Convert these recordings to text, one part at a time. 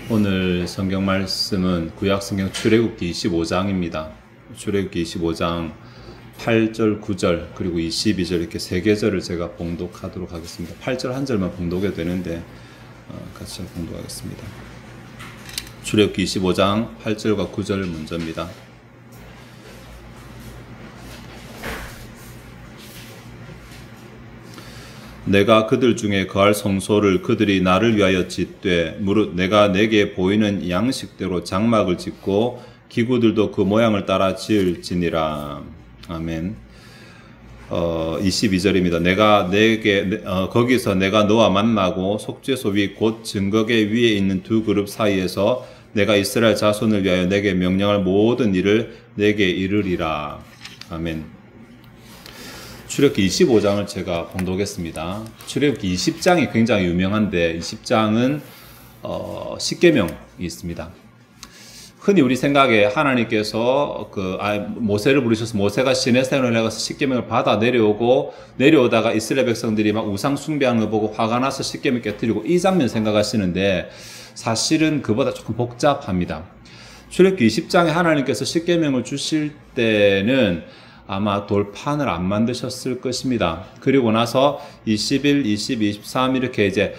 오늘 성경 말씀은 구약성경 출애굽기 25장입니다. 출애굽기 25장 8절, 9절, 그리고 22절 이렇게 세 계절을 제가 봉독하도록 하겠습니다. 8절 한 절만 봉독해도 되는데 같이 봉독하겠습니다. 출애굽기 25장 8절과 9절 먼저입니다. 내가 그들 중에 거할 성소를 그들이 나를 위하여 짓되 무릇 내가 내게 보이는 양식대로 장막을 짓고 기구들도 그 모양을 따라 지을지니라. 아멘. 22절입니다. 거기서 내가 너와 만나고 속죄소 위 곧 증거계 위에 있는 두 그룹 사이에서 내가 이스라엘 자손을 위하여 내게 명령할 모든 일을 내게 이르리라. 아멘. 출애굽기 25장을 제가 봉독했습니다. 출애굽기 20장이 굉장히 유명한데 20장은 십계명이 있습니다. 흔히 우리 생각에 하나님께서 모세를 부르셔서 모세가 시내산을 내려가서 십계명을 받아 내려오다가 이스라엘 백성들이 막 우상 숭배하는 거 보고 화가 나서 십계명 깨뜨리고 이 장면 생각하시는데 사실은 그보다 조금 복잡합니다. 출애굽기 20장에 하나님께서 십계명을 주실 때는 아마 돌판을 안 만드셨을 것입니다. 그리고 나서 21, 22, 23 이렇게 이제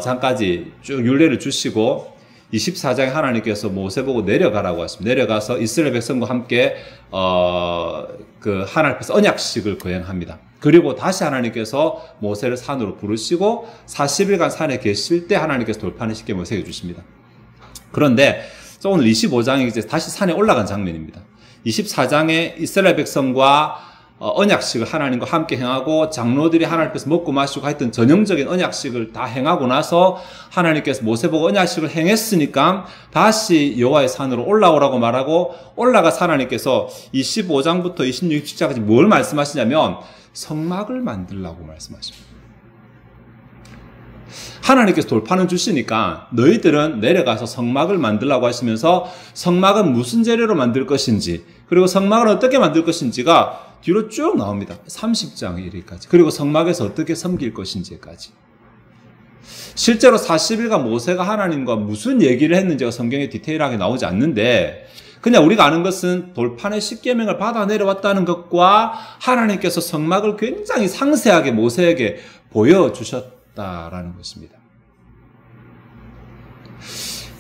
장까지 쭉 율례를 주시고 24장에 하나님께서 모세 보고 내려가라고 하십니다. 내려가서 이스라엘 백성과 함께 하나님 앞에서 언약식을 거행합니다. 그리고 다시 하나님께서 모세를 산으로 부르시고 40일간 산에 계실 때 하나님께서 돌판을 십계명을 새겨 주십니다. 그런데 오늘 25장이 이제 다시 산에 올라간 장면입니다. 24장에 이스라엘 백성과 언약식을 하나님과 함께 행하고 장로들이 하나님께서 먹고 마시고 하여튼 전형적인 언약식을 다 행하고 나서 하나님께서 모세 보고 언약식을 행했으니까 다시 여호와의 산으로 올라오라고 말하고 올라가서 하나님께서 25장부터 26장까지 뭘 말씀하시냐면 성막을 만들라고 말씀하십니다. 하나님께서 돌판을 주시니까 너희들은 내려가서 성막을 만들라고 하시면서 성막은 무슨 재료로 만들 것인지 그리고 성막을 어떻게 만들 것인지가 뒤로 쭉 나옵니다. 30장 이르기까지. 그리고 성막에서 어떻게 섬길 것인지까지. 실제로 40일간 모세가 하나님과 무슨 얘기를 했는지가 성경에 디테일하게 나오지 않는데 그냥 우리가 아는 것은 돌판의 십계명을 받아 내려왔다는 것과 하나님께서 성막을 굉장히 상세하게 모세에게 보여주셨다라는 것입니다.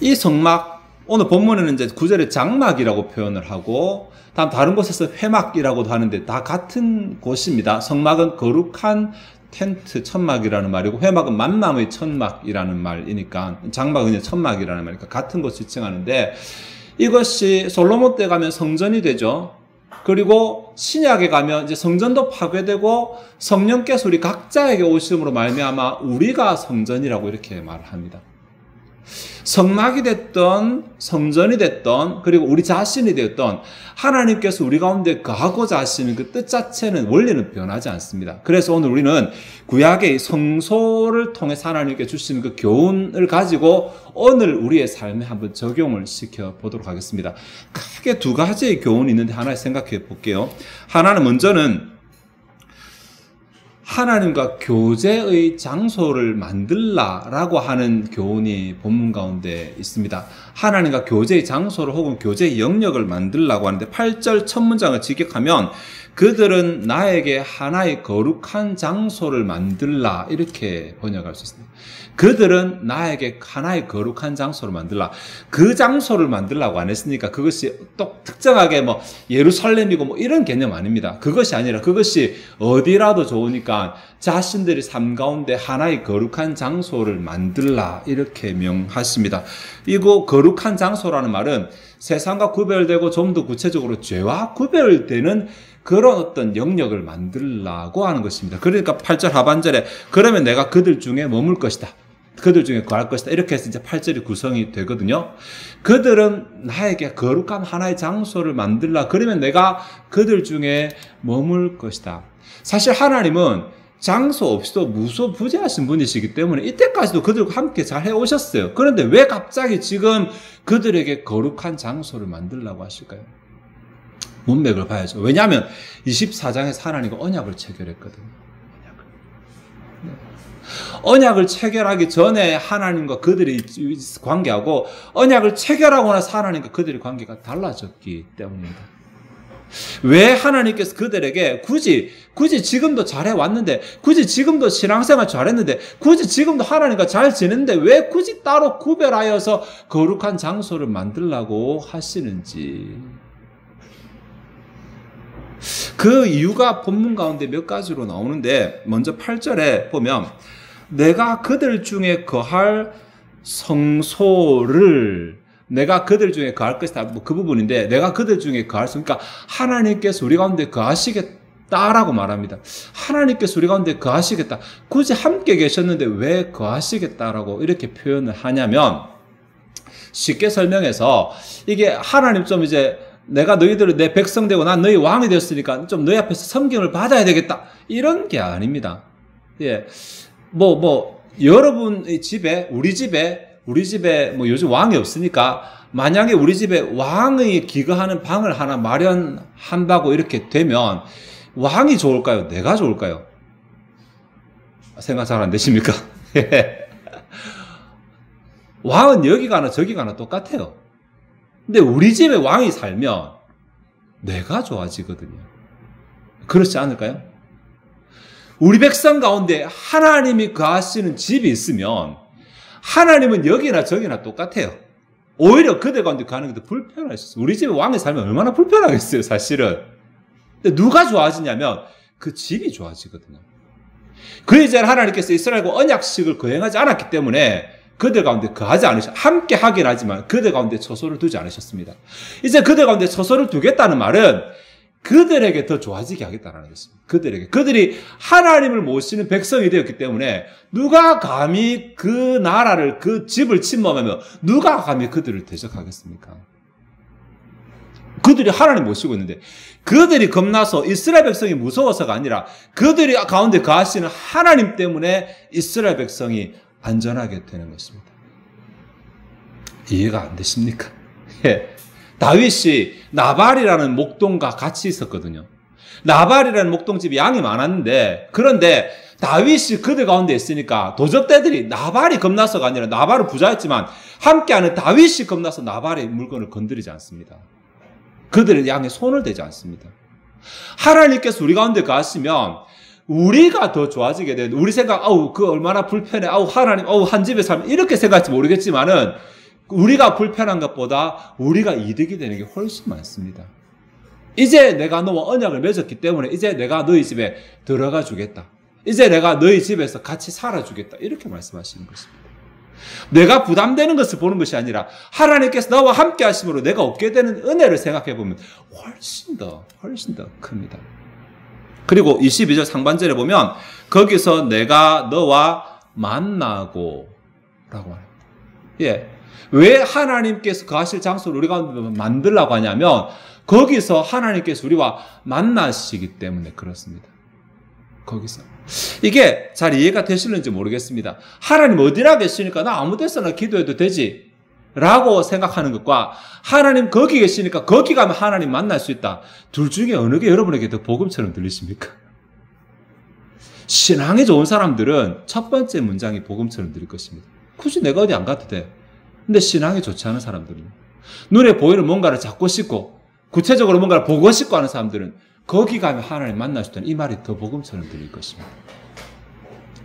이 성막, 오늘 본문에는 이제 9절에 장막이라고 표현을 하고 다른 곳에서 회막이라고도 하는데 다 같은 곳입니다. 성막은 거룩한 텐트, 천막이라는 말이고 회막은 만남의 천막이라는 말이니까 장막은 이제 천막이라는 말이니까 같은 곳을 지칭하는데 이것이 솔로몬 때 가면 성전이 되죠. 그리고 신약에 가면 이제 성전도 파괴되고 성령께서 우리 각자에게 오심으로 말미암아 우리가 성전이라고 이렇게 말을 합니다. 성막이 됐던 성전이 됐던 그리고 우리 자신이 되었던 하나님께서 우리 가운데 거하고자 하시는 그 뜻 자체는 원리는 변하지 않습니다. 그래서 오늘 우리는 구약의 성소를 통해서 하나님께 주시는 그 교훈을 가지고 오늘 우리의 삶에 한번 적용을 시켜 보도록 하겠습니다. 크게 두 가지의 교훈이 있는데 하나 생각해 볼게요. 하나는 먼저는 하나님과 교제의 장소를 만들라라고 하는 교훈이 본문 가운데 있습니다. 하나님과 교제의 장소를 혹은 교제의 영역을 만들라고 하는데 8절 첫 문장을 직역하면 그들은 나에게 하나의 거룩한 장소를 만들라 이렇게 번역할 수 있습니다. 그들은 나에게 하나의 거룩한 장소를 만들라. 그 장소를 만들라고 안 했으니까 그것이 또 특정하게 예루살렘이고 이런 개념 아닙니다. 그것이 아니라 그것이 어디라도 좋으니까 자신들의 삶 가운데 하나의 거룩한 장소를 만들라 이렇게 명하십니다. 이거 거룩한 장소라는 말은 세상과 구별되고 좀 더 구체적으로 죄와 구별되는 그런 어떤 영역을 만들라고 하는 것입니다. 그러니까 8절 하반절에 그러면 내가 그들 중에 머물 것이다. 그들 중에 거할 것이다. 이렇게 해서 이제 8절이 구성이 되거든요. 그들은 나에게 거룩한 하나의 장소를 만들라. 그러면 내가 그들 중에 머물 것이다. 사실 하나님은 장소 없이도 무소부재하신 분이시기 때문에 이때까지도 그들과 함께 잘 해오셨어요. 그런데 왜 갑자기 지금 그들에게 거룩한 장소를 만들라고 하실까요? 문맥을 봐야죠. 왜냐하면 24장에서 하나님과 언약을 체결했거든요. 언약을 체결하기 전에 하나님과 그들의 관계하고 언약을 체결하고 나서 하나님과 그들의 관계가 달라졌기 때문입니다. 왜 하나님께서 그들에게 굳이 지금도 잘해왔는데, 굳이 지금도 신앙생활 잘했는데, 굳이 지금도 하나님과 잘 지냈는데 왜 굳이 따로 구별하여서 거룩한 장소를 만들라고 하시는지, 그 이유가 본문 가운데 몇 가지로 나오는데, 먼저 8절에 보면 내가 그들 중에 거할 성소를 내가 그들 중에 거할 것이다. 뭐 그 부분인데, 내가 그들 중에 거할 수, 그러니까 하나님께서 우리 가운데 거하시겠다라고 말합니다. 하나님께서 우리 가운데 거하시겠다. 굳이 함께 계셨는데 왜 거하시겠다라고 이렇게 표현을 하냐면, 쉽게 설명해서 이게 하나님 좀 이제 내가 너희들을 내 백성 되고 난 너희 왕이 되었으니까 좀 너희 앞에서 섬김을 받아야 되겠다, 이런 게 아닙니다. 예, 여러분의 집에, 우리 집에 뭐 요즘 왕이 없으니까 만약에 우리 집에 왕의 기거하는 방을 하나 마련한다고 이렇게 되면 왕이 좋을까요? 내가 좋을까요? 생각 잘 안 되십니까? 왕은 여기 가나 저기 가나 똑같아요. 근데 우리 집에 왕이 살면 내가 좋아지거든요. 그렇지 않을까요? 우리 백성 가운데 하나님이 거하시는 집이 있으면 하나님은 여기나 저기나 똑같아요. 오히려 그들 가운데 가는 게 더 불편할 수 있어요. 우리 집에 왕이 살면 얼마나 불편하겠어요, 사실은. 근데 누가 좋아지냐면 그 집이 좋아지거든요. 그 이전에 하나님께서 이스라엘과 언약식을 거행하지 않았기 때문에 그들 가운데 거하지 않으셨, 함께 하긴 하지만 그들 가운데 처소를 두지 않으셨습니다. 이제 그들 가운데 처소를 두겠다는 말은 그들에게 더 좋아지게 하겠다는 것입니다. 그들이 하나님을 모시는 백성이 되었기 때문에 누가 감히 그 나라를, 그 집을 침범하며 누가 감히 그들을 대적하겠습니까? 그들이 하나님 모시고 있는데, 그들이 겁나서 이스라엘 백성이 무서워서가 아니라 그들이 가운데 거하시는 하나님 때문에 이스라엘 백성이 안전하게 되는 것입니다. 이해가 안 되십니까? 예. 다윗이 나발이라는 목동과 같이 있었거든요. 나발이라는 목동집이 양이 많았는데, 그런데 다윗이 그들 가운데 있으니까 도적대들이 나발이 겁나서가 아니라, 나발은 부자였지만 함께하는 다윗이 겁나서 나발의 물건을 건드리지 않습니다. 그들의 양에 손을 대지 않습니다. 하나님께서 우리 가운데 가시면 우리가 더 좋아지게 되는데, 우리 생각, 그 얼마나 불편해, 하나님, 한 집에 살면, 이렇게 생각할지 모르겠지만은 우리가 불편한 것보다 우리가 이득이 되는 게 훨씬 많습니다. 이제 내가 너와 언약을 맺었기 때문에 이제 내가 너희 집에 들어가 주겠다. 이제 내가 너희 집에서 같이 살아주겠다. 이렇게 말씀하시는 것입니다. 내가 부담되는 것을 보는 것이 아니라 하나님께서 나와 함께 하심으로 내가 얻게 되는 은혜를 생각해 보면 훨씬 더 큽니다. 그리고 22절 상반절에 보면 거기서 내가 너와 만나고 라고 합니다. 예. 왜 하나님께서 거하실 장소를 우리가 만들라고 하냐면 거기서 하나님께서 우리와 만나시기 때문에 그렇습니다. 거기서. 이게 잘 이해가 되실는지 모르겠습니다. 하나님 어디나 계시니까 나 아무 데서나 기도해도 되지 라고 생각하는 것과 하나님 거기 계시니까 거기 가면 하나님 만날 수 있다. 둘 중에 어느 게 여러분에게 더 복음처럼 들리십니까? 신앙이 좋은 사람들은 첫 번째 문장이 복음처럼 들릴 것입니다. 굳이 내가 어디 안 가도 돼. 근데 신앙이 좋지 않은 사람들은, 눈에 보이는 뭔가를 잡고 싶고 구체적으로 뭔가를 보고 싶고 하는 사람들은 거기 가면 하나님 만날 수 있다는 이 말이 더 복음처럼 들릴 것입니다.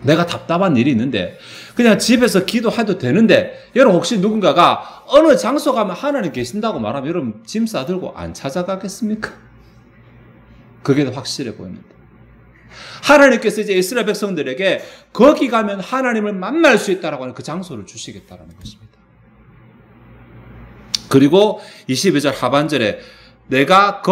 내가 답답한 일이 있는데 그냥 집에서 기도해도 되는데, 여러분 혹시 누군가가 어느 장소 가면 하나님 계신다고 말하면 여러분 짐 싸들고 안 찾아가겠습니까? 그게 더 확실해 보입니다. 하나님께서 이제 이스라엘 백성들에게 거기 가면 하나님을 만날 수 있다라고 하는 그 장소를 주시겠다라는 것입니다. 그리고 22절 하반절에 내가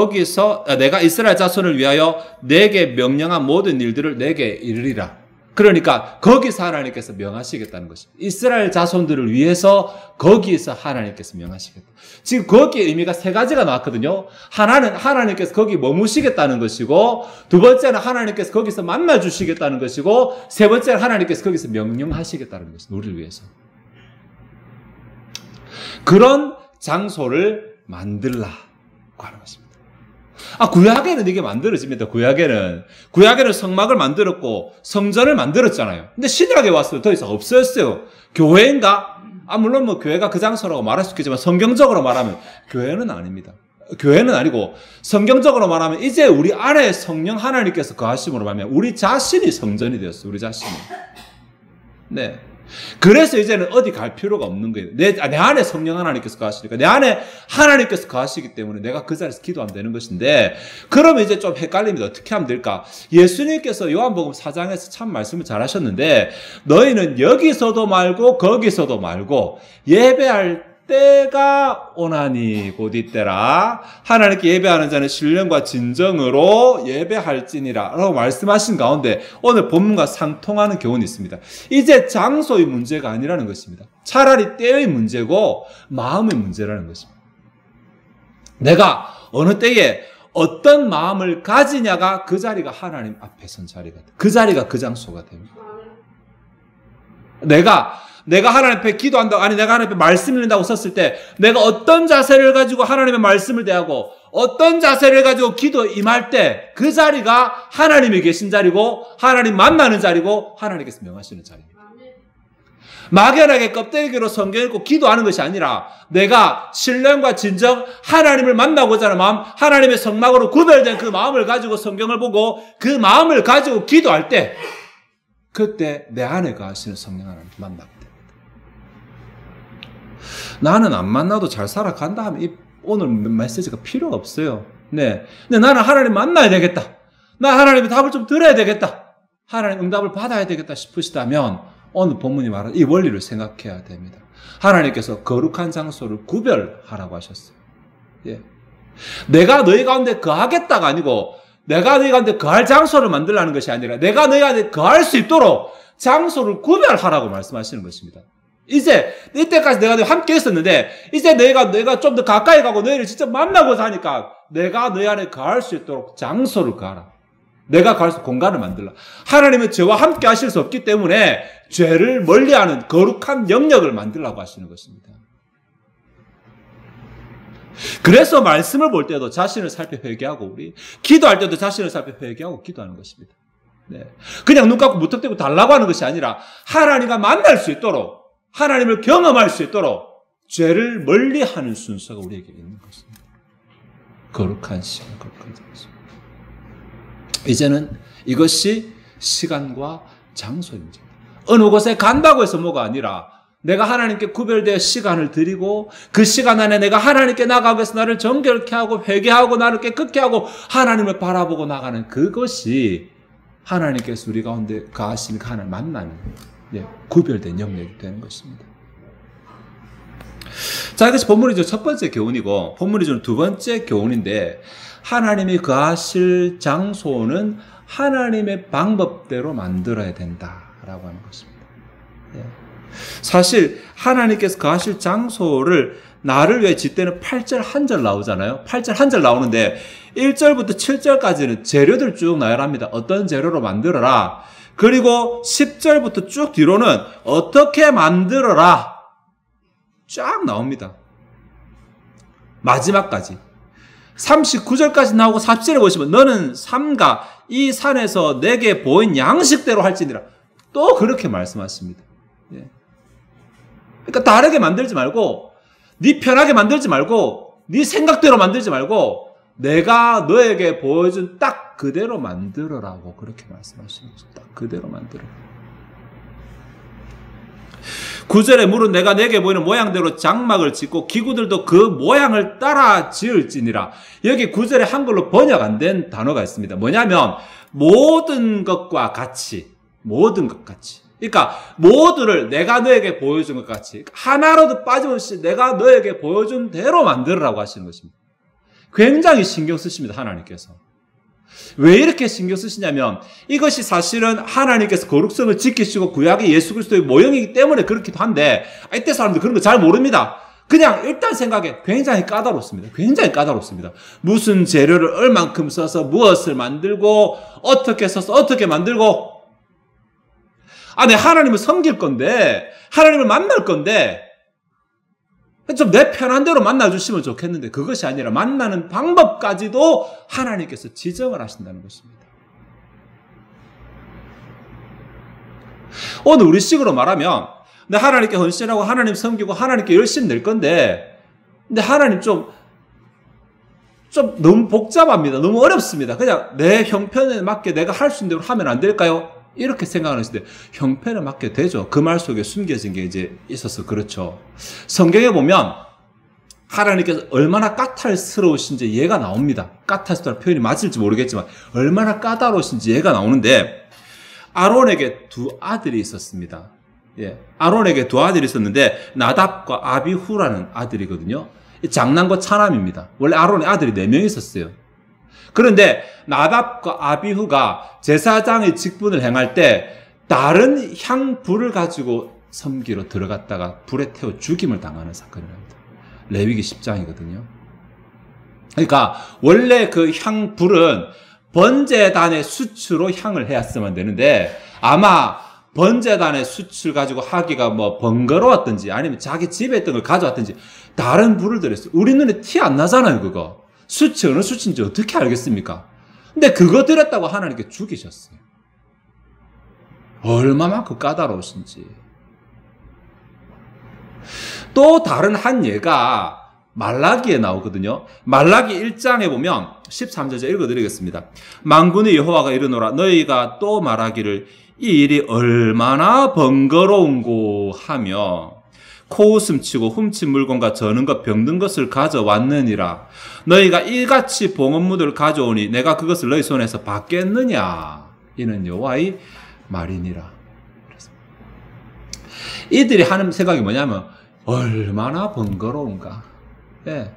이스라엘 자손을 위하여 내게 명령한 모든 일들을 내게 이르리라. 그러니까 거기서 하나님께서 명하시겠다는 것입니다. 이스라엘 자손들을 위해서 거기에서 하나님께서 명하시겠다. 지금 거기에 의미가 세 가지가 나왔거든요. 하나는 하나님께서 거기 머무시겠다는 것이고, 두 번째는 하나님께서 거기서 만나 주시겠다는 것이고, 세 번째는 하나님께서 거기서 명령하시겠다는 것입니다. 우리를 위해서. 그런 장소를 만들라고 하는 것입니다. 구약에는 이게 만들어집니다. 구약에는 성막을 만들었고 성전을 만들었잖아요. 근데 신약에 와서 더 이상 없어졌어요. 교회인가? 물론 뭐 교회가 그 장소라고 말할 수 있겠지만 성경적으로 말하면 교회는 아닙니다. 교회는 아니고 성경적으로 말하면 이제 우리 안에 성령 하나님께서 거하심으로 말하면 우리 자신이 성전이 되었어요. 우리 자신이. 네. 그래서 이제는 어디 갈 필요가 없는 거예요. 내 안에 성령 하나님께서 거하시니까 내 안에 하나님께서 거하시기 때문에 내가 그 자리에서 기도하면 되는 것인데, 그러면 이제 좀 헷갈립니다. 어떻게 하면 될까? 예수님께서 요한복음 4장에서 참 말씀을 잘 하셨는데, 너희는 여기서도 말고 거기서도 말고 예배할 때가 오나니 곧 이때라. 하나님께 예배하는 자는 신령과 진정으로 예배할지니라 라고 말씀하신 가운데 오늘 본문과 상통하는 교훈이 있습니다. 이제 장소의 문제가 아니라는 것입니다. 차라리 때의 문제고 마음의 문제라는 것입니다. 내가 어느 때에 어떤 마음을 가지냐가 그 자리가 하나님 앞에 선 자리가 됩니다. 그 자리가 그 장소가 됩니다. 내가 하나님 앞에 기도한다고, 내가 하나님 앞에 말씀을 읽는다고 썼을 때, 내가 어떤 자세를 가지고 하나님의 말씀을 대하고, 어떤 자세를 가지고 기도 임할 때, 그 자리가 하나님이 계신 자리고, 하나님 만나는 자리고, 하나님께서 명하시는 자리입니다. 막연하게 껍데기로 성경 읽고 기도하는 것이 아니라, 내가 신령과 진정, 하나님을 만나고자 하는 마음, 하나님의 성막으로 구별된 그 마음을 가지고 성경을 보고, 그 마음을 가지고 기도할 때, 그때 내 안에 거하시는 성령 하나님을 만나게 됩니다. 나는 안 만나도 잘 살아간다 하면 오늘 메시지가 필요 없어요. 네. 근데 나는 하나님 만나야 되겠다. 나 하나님의 답을 좀 들어야 되겠다. 하나님 응답을 받아야 되겠다 싶으시다면 오늘 본문이 말하는 이 원리를 생각해야 됩니다. 하나님께서 거룩한 장소를 구별하라고 하셨어요. 예. 내가 너희 가운데 거하겠다가 아니고 내가 너희 가운데 거할 장소를 만들라는 것이 아니라 내가 너희 가운데 거할 수 있도록 장소를 구별하라고 말씀하시는 것입니다. 이제 이때까지 내가 함께 있었는데 이제 내가 좀 더 가까이 가고 너희를 직접 만나고자 하니까 내가 너희 안에 거할 수 있도록 장소를 거하라. 내가 거할 수 있는 공간을 만들라. 하나님은 저와 함께 하실 수 없기 때문에 죄를 멀리하는 거룩한 영역을 만들라고 하시는 것입니다. 그래서 말씀을 볼 때도 자신을 살펴 회개하고 우리 기도할 때도 자신을 살펴 회개하고 기도하는 것입니다. 네. 그냥 눈 감고 무턱대고 달라고 하는 것이 아니라 하나님과 만날 수 있도록 하나님을 경험할 수 있도록 죄를 멀리하는 순서가 우리에게 있는 것입니다. 거룩한 시간, 거룩한 장소. 이제는 이것이 시간과 장소의 문제입니다. 어느 곳에 간다고 해서 뭐가 아니라 내가 하나님께 구별되어 시간을 드리고 그 시간 안에 내가 하나님께 나가기 위해서 나를 정결케 하고 회개하고 나를 깨끗게 하고 하나님을 바라보고 나가는 그것이 하나님께서 우리 가운데 거하시는 하나님 만나는 구별된 영역이 되는 것입니다. 자, 이것이 본문이 첫 번째 교훈이고 본문이 주는 두 번째 교훈인데 하나님이 거하실 장소는 하나님의 방법대로 만들어야 된다라고 하는 것입니다. 사실 하나님께서 거하실 장소를 나를 위해 짓대는 8절 한 절 나오잖아요. 8절 한 절 나오는데 1절부터 7절까지는 재료들 쭉 나열합니다. 어떤 재료로 만들어라. 그리고 10절부터 쭉 뒤로는 어떻게 만들어라. 쫙 나옵니다. 마지막까지. 39절까지 나오고 40절에 보시면 너는 삼가 이 산에서 내게 보인 양식대로 할지니라. 또 그렇게 말씀하십니다. 예. 그러니까 다르게 만들지 말고 네 편하게 만들지 말고 네 생각대로 만들지 말고 내가 너에게 보여준 딱 그대로 만들어라고 그렇게 말씀하시는 거죠. 딱 그대로 만들어. 9절에 물은 내가 내게 보이는 모양대로 장막을 짓고 기구들도 그 모양을 따라 지을지니라. 여기 9절에 한글로 번역 안 된 단어가 있습니다. 뭐냐면 모든 것과 같이, 모든 것 같이. 그러니까 모두를 내가 너에게 보여준 것 같이 하나로도 빠짐없이 내가 너에게 보여준 대로 만들으라고 하시는 것입니다. 굉장히 신경 쓰십니다. 하나님께서. 왜 이렇게 신경 쓰시냐면 이것이 사실은 하나님께서 거룩성을 지키시고 구약의 예수 그리스도의 모형이기 때문에 그렇기도 한데 이때 사람들 그런 거 잘 모릅니다. 그냥 일단 생각에 굉장히 까다롭습니다. 굉장히 까다롭습니다. 무슨 재료를 얼만큼 써서 무엇을 만들고 어떻게 써서 어떻게 만들고 하나님을 섬길 건데 하나님을 만날 건데 좀 내 편한 대로 만나주시면 좋겠는데 그것이 아니라 만나는 방법까지도 하나님께서 지정을 하신다는 것입니다. 오늘 우리식으로 말하면 내 하나님께 헌신하고 하나님 섬기고 하나님께 열심히 낼 건데 근데 하나님 좀 너무 복잡합니다. 너무 어렵습니다. 그냥 내 형편에 맞게 내가 할 수 있는 대로 하면 안 될까요? 이렇게 생각하시는데 형편에 맞게 되죠. 그 말 속에 숨겨진 게 이제 있어서 그렇죠. 성경에 보면 하나님께서 얼마나 까탈스러우신지 예가 나옵니다. 까탈스러운 표현이 맞을지 모르겠지만 얼마나 까다로우신지 예가 나오는데 아론에게 두 아들이 있었습니다. 예, 아론에게 두 아들이 있었는데 나답과 아비후라는 아들이거든요. 장남과 차남입니다. 원래 아론의 아들이 4명 있었어요. 그런데 나답과 아비후가 제사장의 직분을 행할 때 다른 향불을 가지고 섬기러 들어갔다가 불에 태워 죽임을 당하는 사건을 합니다. 레위기 10장이거든요. 그러니까 원래 그 향불은 번제단의 수치로 향을 해왔으면 되는데 아마 번제단의 수치를 가지고 하기가 뭐 번거로웠든지 아니면 자기 집에 있던 걸 가져왔든지 다른 불을 들였어요. 우리 눈에 티 안 나잖아요, 그거. 수치 어느 수치인지 어떻게 알겠습니까? 근데 그거 들였다고 하나님께 죽이셨어요. 얼마만큼 까다로우신지. 또 다른 한 예가 말라기에 나오거든요. 말라기 1장에 보면 13절 읽어드리겠습니다. 만군의 여호와가 이르노라 너희가 또 말하기를 이 일이 얼마나 번거로운고 하며 코웃음 치고 훔친 물건과 저는 것 병든 것을 가져왔느니라. 너희가 이같이 봉헌무들을 가져오니 내가 그것을 너희 손에서 받겠느냐. 이는 여호와의 말이니라. 그래서 이들이 하는 생각이 뭐냐면 얼마나 번거로운가. 예.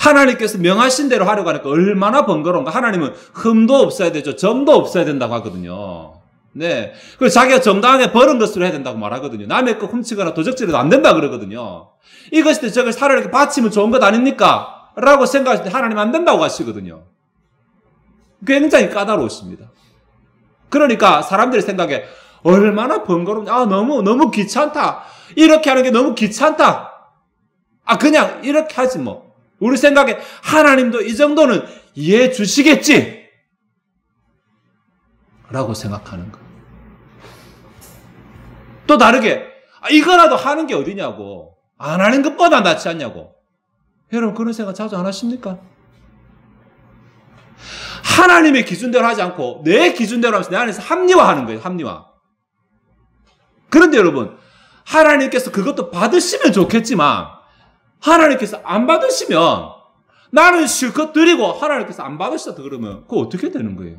하나님께서 명하신 대로 하려고 하니까 얼마나 번거로운가. 하나님은 흠도 없어야 되죠. 점도 없어야 된다고 하거든요. 네. 그래서 자기가 정당하게 버는 것으로 해야 된다고 말하거든요. 남의 거 훔치거나 도적질해도 안 된다 그러거든요. 이것이 저걸 사를 이렇게 바치면 좋은 것 아닙니까? 라고 생각하실 때 하나님 안 된다고 하시거든요. 굉장히 까다로우십니다. 그러니까 사람들의 생각에 얼마나 번거로운지, 너무 귀찮다. 이렇게 하는 게 너무 귀찮다. 그냥 이렇게 하지 뭐. 우리 생각에 하나님도 이 정도는 이해해 주시겠지. 라고 생각하는 거. 또 다르게, 이거라도 하는 게 어디냐고. 안 하는 것보다 낫지 않냐고. 여러분, 그런 생각 자주 안 하십니까? 하나님의 기준대로 하지 않고 내 기준대로 하면서 내 안에서 합리화하는 거예요, 합리화. 그런데 여러분, 하나님께서 그것도 받으시면 좋겠지만, 하나님께서 안 받으시면, 나는 실컷 드리고 하나님께서 안 받으시다 그러면, 그거 어떻게 되는 거예요?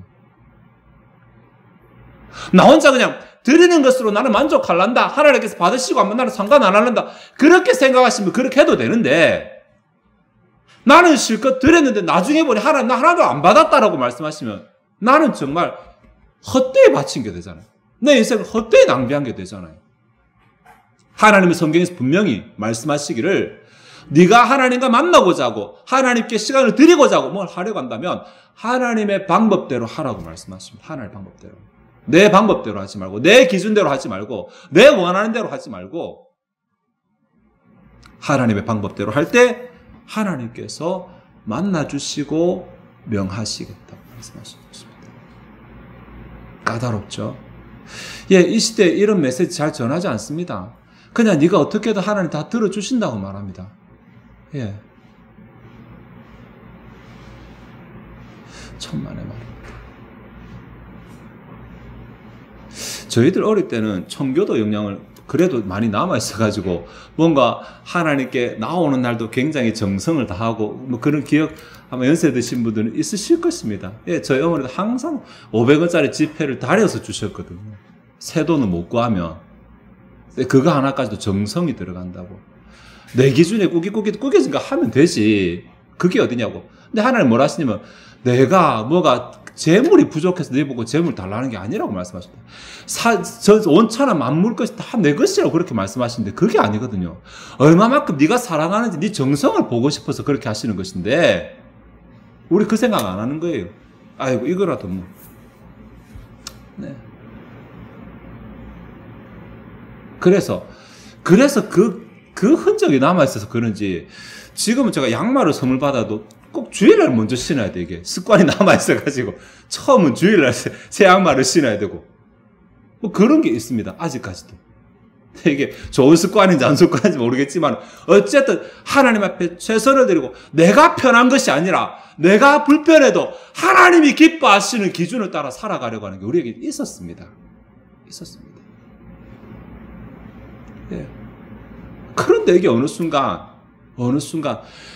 나 혼자 그냥 드리는 것으로 나는 만족할란다. 하나님께서 받으시고 안 받으면 나는 상관 안 할란다. 그렇게 생각하시면 그렇게 해도 되는데, 나는 실컷 드렸는데 나중에 보니 하나님 나 하나도 안 받았다라고 말씀하시면 나는 정말 헛되이 바친 게 되잖아요. 내 인생을 헛되이 낭비한 게 되잖아요. 하나님의 성경에서 분명히 말씀하시기를 네가 하나님과 만나고자 하고 하나님께 시간을 드리고자 하고 뭘 하려고 한다면 하나님의 방법대로 하라고 말씀하십니다. 하나님의 방법대로. 내 방법대로 하지 말고 내 기준대로 하지 말고 내 원하는 대로 하지 말고 하나님의 방법대로 할 때 하나님께서 만나주시고 명하시겠다고 말씀하신 것입니다. 까다롭죠? 예, 이 시대에 이런 메시지 잘 전하지 않습니다. 그냥 네가 어떻게든 하나님 다 들어주신다고 말합니다. 예. 천만의 말입니다. 저희들 어릴 때는 청교도 영향을 그래도 많이 남아있어가지고 뭔가 하나님께 나오는 날도 굉장히 정성을 다하고 뭐 그런 기억 아마 연세 드신 분들은 있으실 것입니다. 예, 저희 어머니도 항상 500원짜리 지폐를 다려서 주셨거든요. 새 돈은 못 구하면. 그거 하나까지도 정성이 들어간다고. 내 기준에 꾸깃꾸깃 하면 되지. 그게 어디냐고. 근데 하나님 뭐라 하시냐면 내가 뭐가 재물이 부족해서 내 보고 재물 달라는 게 아니라고 말씀하십니다. 원천한 만물 것이 다 내 것이라고 그렇게 말씀하시는데 그게 아니거든요. 얼마만큼 네가 사랑하는지 네 정성을 보고 싶어서 그렇게 하시는 것인데 우리 그 생각 안 하는 거예요. 아이고 이거라도 뭐. 네. 그래서 그 그 흔적이 남아있어서 그런지 지금은 제가 양말을 선물 받아도 꼭 주일날 먼저 신어야 돼. 이게 습관이 남아있어가지고 처음은 주일날 새 양말을 신어야 되고 뭐 그런 게 있습니다. 아직까지도. 이게 좋은 습관인지 안 습관인지 모르겠지만 어쨌든 하나님 앞에 최선을 드리고 내가 편한 것이 아니라 내가 불편해도 하나님이 기뻐하시는 기준을 따라 살아가려고 하는 게 우리에게 있었습니다. 예. 그런데 이게 어느 순간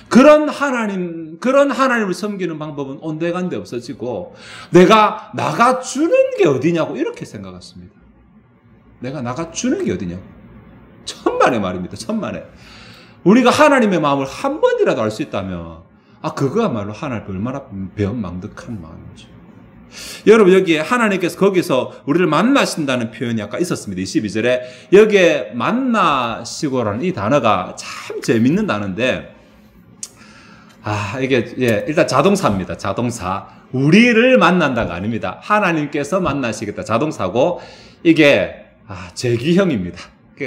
그런 하나님을 섬기는 방법은 온데간데 없어지고 내가 나가주는 게 어디냐고 이렇게 생각했습니다. 내가 나가주는 게 어디냐고. 천만의 말입니다. 천만에. 우리가 하나님의 마음을 한 번이라도 알 수 있다면 그거야말로 하나님 얼마나 배은망덕한 마음이죠. 여러분 여기에 하나님께서 거기서 우리를 만나신다는 표현이 아까 있었습니다. 22절에 여기에 만나시고라는 이 단어가 참 재밌는 단어인데 이게 일단 자동사입니다. 자동사. 우리를 만난다가 아닙니다. 하나님께서 만나시겠다. 자동사고 이게 제기형입니다.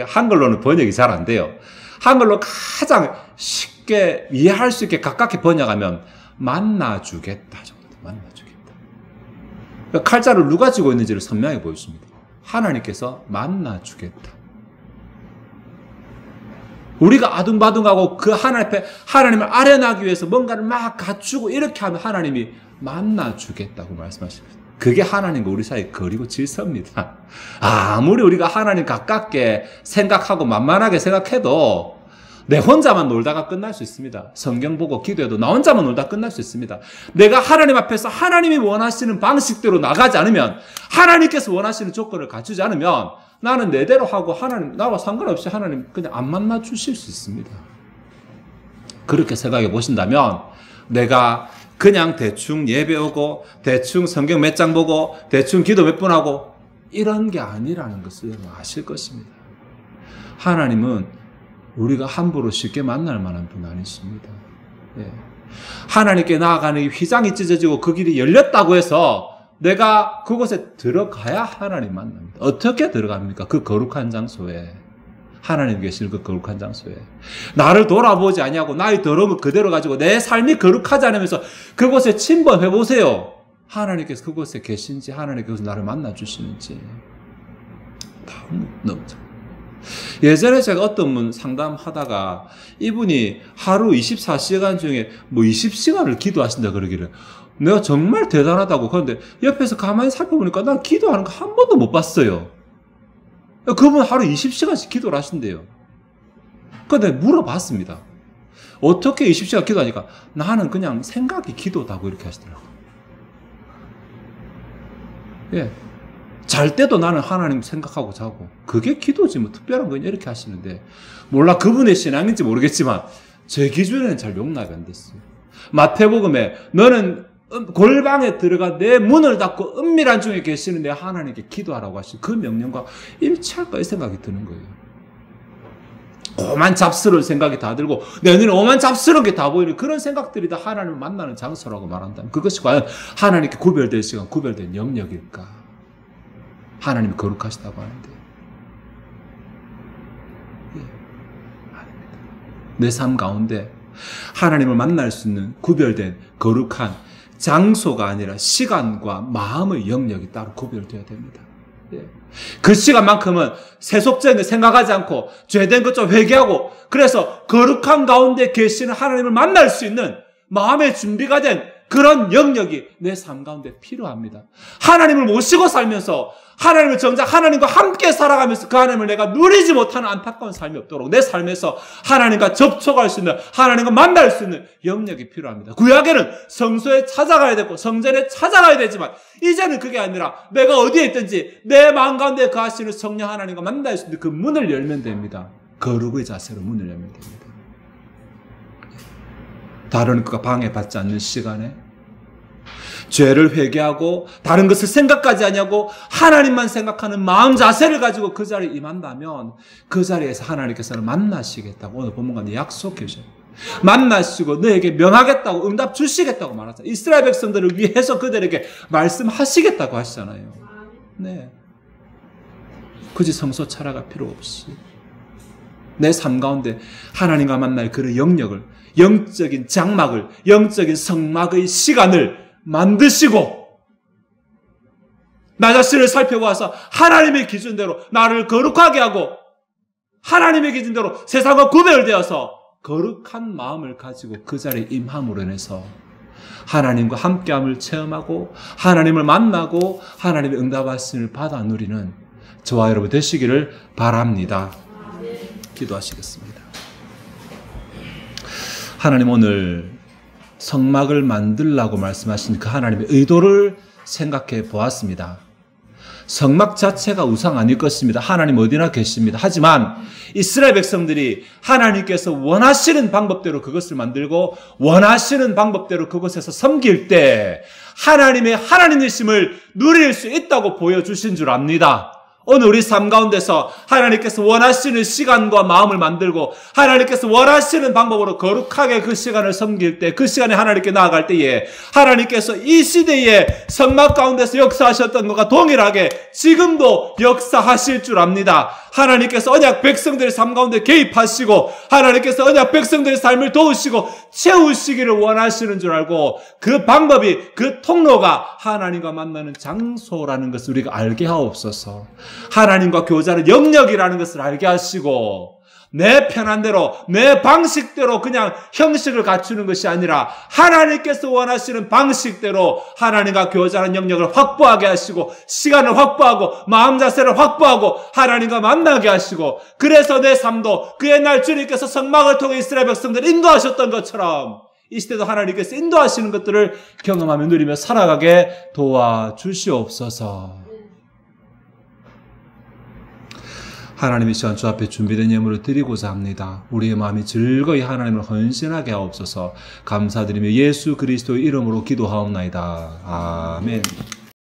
한글로는 번역이 잘 안 돼요. 한글로 가장 쉽게 이해할 수 있게 가깝게 번역하면 만나주겠다 정도. 만나주겠다. 칼자를 누가 쥐고 있는지를 선명하게 보여줍니다. 하나님께서 만나주겠다. 우리가 아둥바둥하고 그 하나님 앞에 하나님을 아련하기 위해서 뭔가를 막 갖추고 이렇게 하면 하나님이 만나주겠다고 말씀하십니다. 그게 하나님과 우리 사이의 거리고 질서입니다. 아무리 우리가 하나님 가깝게 생각하고 만만하게 생각해도 내 혼자만 놀다가 끝날 수 있습니다. 성경 보고 기도해도 나 혼자만 놀다 끝날 수 있습니다. 내가 하나님 앞에서 하나님이 원하시는 방식대로 나가지 않으면 하나님께서 원하시는 조건을 갖추지 않으면 나는 내대로 하고 하나님 나와 상관없이 하나님 그냥 안 만나 주실 수 있습니다. 그렇게 생각해 보신다면 내가 그냥 대충 예배 오고 대충 성경 몇 장 보고 대충 기도 몇 분 하고 이런 게 아니라는 것을 여러분 아실 것입니다. 하나님은 우리가 함부로 쉽게 만날 만한 분 아니십니다. 하나님께 나아가는 휘장이 찢어지고 그 길이 열렸다고 해서 내가 그곳에 들어가야 하나님 만납니다. 어떻게 들어갑니까? 그 거룩한 장소에. 하나님 계시는 그 거룩한 장소에. 나를 돌아보지 아니하고 나의 더러운 것 그대로 가지고 내 삶이 거룩하지 않으면서 그곳에 침범해 보세요. 하나님께서 그곳에 계신지 하나님께서 나를 만나 주시는지. 다 너무 잘. 예전에 제가 어떤 분 상담하다가 이분이 하루 24시간 중에 20시간을 기도하신다 그러기를 내가 정말 대단하다고. 그런데 옆에서 가만히 살펴보니까 난 기도하는 거 한 번도 못 봤어요. 그분 하루 20시간씩 기도를 하신대요. 그런데 물어봤습니다. 어떻게 20시간 기도하니까 나는 그냥 생각이 기도다고 이렇게 하시더라고요. 잘 때도 나는 하나님 생각하고 자고 그게 기도지 뭐 특별한 건 이렇게 하시는데 몰라 그분의 신앙인지 모르겠지만 제 기준에는 잘 용납이 안 됐어요. 마태복음에 너는 골방에 들어가 내 문을 닫고 은밀한 중에 계시는 내 하나님께 기도하라고 하신 그 명령과 일치할까 이 생각이 드는 거예요. 오만 잡스러운 생각이 다 들고 내 눈에 오만 잡스러운 게 다 보이는 그런 생각들이 다 하나님을 만나는 장소라고 말한다면 그것이 과연 하나님께 구별될 시간 구별된 영역일까? 하나님이 거룩하시다고 하는데 아닙니다. 내 삶 가운데 하나님을 만날 수 있는 구별된 거룩한 장소가 아니라 시간과 마음의 영역이 따로 구별되어야 됩니다. 그 시간만큼은 세속적인 생각하지 않고 죄된 것 좀 회개하고 그래서 거룩한 가운데 계시는 하나님을 만날 수 있는 마음의 준비가 된 그런 영역이 내 삶 가운데 필요합니다. 하나님을 모시고 살면서 하나님을 정작 하나님과 함께 살아가면서 그 하나님을 내가 누리지 못하는 안타까운 삶이 없도록 내 삶에서 하나님과 접촉할 수 있는 하나님과 만날 수 있는 영역이 필요합니다. 구약에는 성소에 찾아가야 되고 성전에 찾아가야 되지만 이제는 그게 아니라 내가 어디에 있든지 내 마음 가운데 거하시는 성령 하나님과 만날 수 있는 그 문을 열면 됩니다. 거룩의 자세로 문을 열면 됩니다. 다른 것과 방해받지 않는 시간에 죄를 회개하고 다른 것을 생각하지 않냐고 하나님만 생각하는 마음 자세를 가지고 그 자리에 임한다면 그 자리에서 하나님께서는 만나시겠다고 오늘 본문과 약속해 주셔요. 만나시고 너에게 명하겠다고 응답 주시겠다고 말하잖아요. 이스라엘 백성들을 위해서 그들에게 말씀하시겠다고 하시잖아요. 네. 굳이 성소 찾아갈 필요 없이 내 삶 가운데 하나님과 만날 그런 영역을, 영적인 장막을, 영적인 성막의 시간을 만드시고 나 자신을 살펴보아서 하나님의 기준대로 나를 거룩하게 하고 하나님의 기준대로 세상과 구별되어서 거룩한 마음을 가지고 그 자리에 임함으로 인해서 하나님과 함께함을 체험하고 하나님을 만나고 하나님의 응답하심을 받아 누리는 저와 여러분 되시기를 바랍니다. 기도하시겠습니다. 하나님, 오늘 성막을 만들라고 말씀하신 그 하나님의 의도를 생각해 보았습니다. 성막 자체가 우상 아닐 것입니다. 하나님 어디나 계십니다. 하지만 이스라엘 백성들이 하나님께서 원하시는 방법대로 그것을 만들고 원하시는 방법대로 그곳에서 섬길 때 하나님의 하나님이심을 누릴 수 있다고 보여주신 줄 압니다. 오늘 우리 삶 가운데서 하나님께서 원하시는 시간과 마음을 만들고 하나님께서 원하시는 방법으로 거룩하게 그 시간을 섬길 때, 그 시간에 하나님께 나아갈 때에 하나님께서 이 시대에 성막 가운데서 역사하셨던 것과 동일하게 지금도 역사하실 줄 압니다. 하나님께서 언약 백성들의 삶 가운데 개입하시고 하나님께서 언약 백성들의 삶을 도우시고 채우시기를 원하시는 줄 알고 그 방법이, 그 통로가 하나님과 만나는 장소라는 것을 우리가 알게 하옵소서. 하나님과 교제하는 영역이라는 것을 알게 하시고 내 편한 대로 내 방식대로 그냥 형식을 갖추는 것이 아니라 하나님께서 원하시는 방식대로 하나님과 교제하는 영역을 확보하게 하시고 시간을 확보하고 마음 자세를 확보하고 하나님과 만나게 하시고 그래서 내 삶도 그 옛날 주님께서 성막을 통해 이스라엘 백성들을 인도하셨던 것처럼 이 시대도 하나님께서 인도하시는 것들을 경험하며 누리며 살아가게 도와주시옵소서. 하나님의 시간 주 앞에 준비된 예물을 드리고자 합니다. 우리의 마음이 즐거이 하나님을 헌신하게 하옵소서. 감사드리며 예수 그리스도의 이름으로 기도하옵나이다. 아멘.